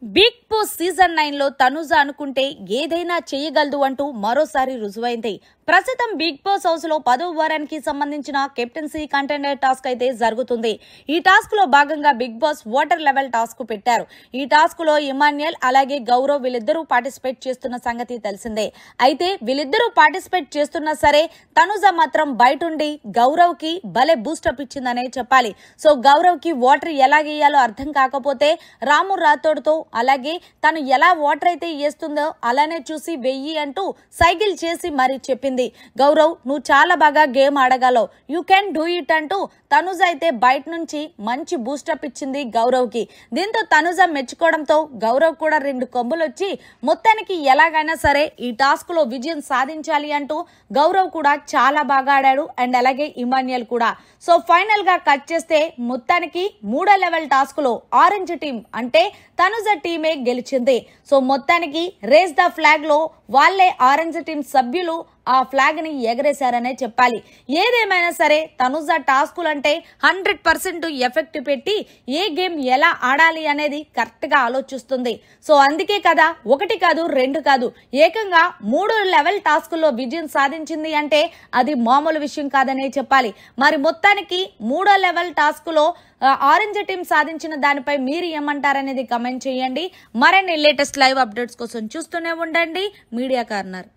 Big boss season 9 లో తనుజ అనుకుంటే ఏదైనా చేయగలదు అంటూ మరోసారి రుజువైంది. ప్రస్తుతం బిగ్ బాస్ హౌస్ లో 10వ వారానికి సంబంధించిన కెప్టెన్సీ కంటెండర్ టాస్క్ అయితే జరుగుతుంది. ఈ టాస్క్ లో భాగంగా Bigg Boss water level task పెట్టారు. ఈ టాస్క్ లో ఇమాన్యుయల్ అలాగే గౌరవ్ వీళ్ళిద్దరూ పార్టిసిపేట్ చేస్తున్న సంగతి తెలిసిందే. అయితే వీళ్ళిద్దరూ పార్టిసిపేట్ చేస్తున్నా సరే తనుజ మాత్రం బయటుండి గౌరవ్ కి భలే బూస్టప్ ఇచ్చిందనే చెప్పాలి. సో గౌరవ్ కి వాటర్ ఎలా వేయాలో అర్థం కాకపోతే రాము రాథోడ్తో అలాగే తను ఎలా వాటర్ అయితే వేస్తుందో అలానే చూసి వెయ్యి అంటూ సైకిల్ చేసి మరి చెప్పింది. గౌరవ్ నువ్వు చాలా బాగా గేమ్ ఆడగలవు, యూ కెన్ డూ ఇట్ అంటూ తనుజ అయితే బయట నుంచి మంచి బూస్టప్ ఇచ్చింది గౌరవ్ కి. దీంతో తనుజ మెచ్చుకోవడంతో గౌరవ్ కూడా 2 కొమ్ములు వచ్చి మొత్తానికి ఎలాగైనా సరే ఈ టాస్క్ లో విజయం సాధించాలి అంటూ గౌరవ్ కూడా చాలా బాగా ఆడాడు. అండ్ అలాగే ఇమాన్యుయల్ కూడా. సో ఫైనల్ గా కట్ చేస్తే మొత్తానికి 3వ లెవెల్ టాస్క్ లో ఆరెంజ్ టీం అంటే తనుజ టీమే గెలిచింది. సో మొత్తానికి రేస్ ద ఫ్లాగ్ లో వాళ్ళే ఆరెంజ్ టీం సభ్యులు ఆ ఫ్లాగ్ ని ఎగరేశారనే చెప్పాలి. ఏదేమైనా సరే తనుజ టాస్కులు అంటే 100% ఎఫెక్ట్ పెట్టి ఏ గేమ్ ఎలా ఆడాలి అనేది కరెక్ట్ గా ఆలోచిస్తుంది. సో అందుకే కదా 1 కాదు 2 కాదు ఏకంగా 3 లెవెల్ టాస్కుల్లో విజయం సాధించింది అంటే అది మామూలు విషయం కాదనే చెప్పాలి. మరి మొత్తానికి 3వ లెవెల్ టాస్క్ లో ఆరెంజ్ టీం సాధించిన దానిపై మీరు ఏమంటారనేది కమెంట్ చేయండి. మరిన్ని లేటెస్ట్ లైవ్ అప్డేట్స్ కోసం చూస్తూనే ఉండండి మీడియా కార్నర్.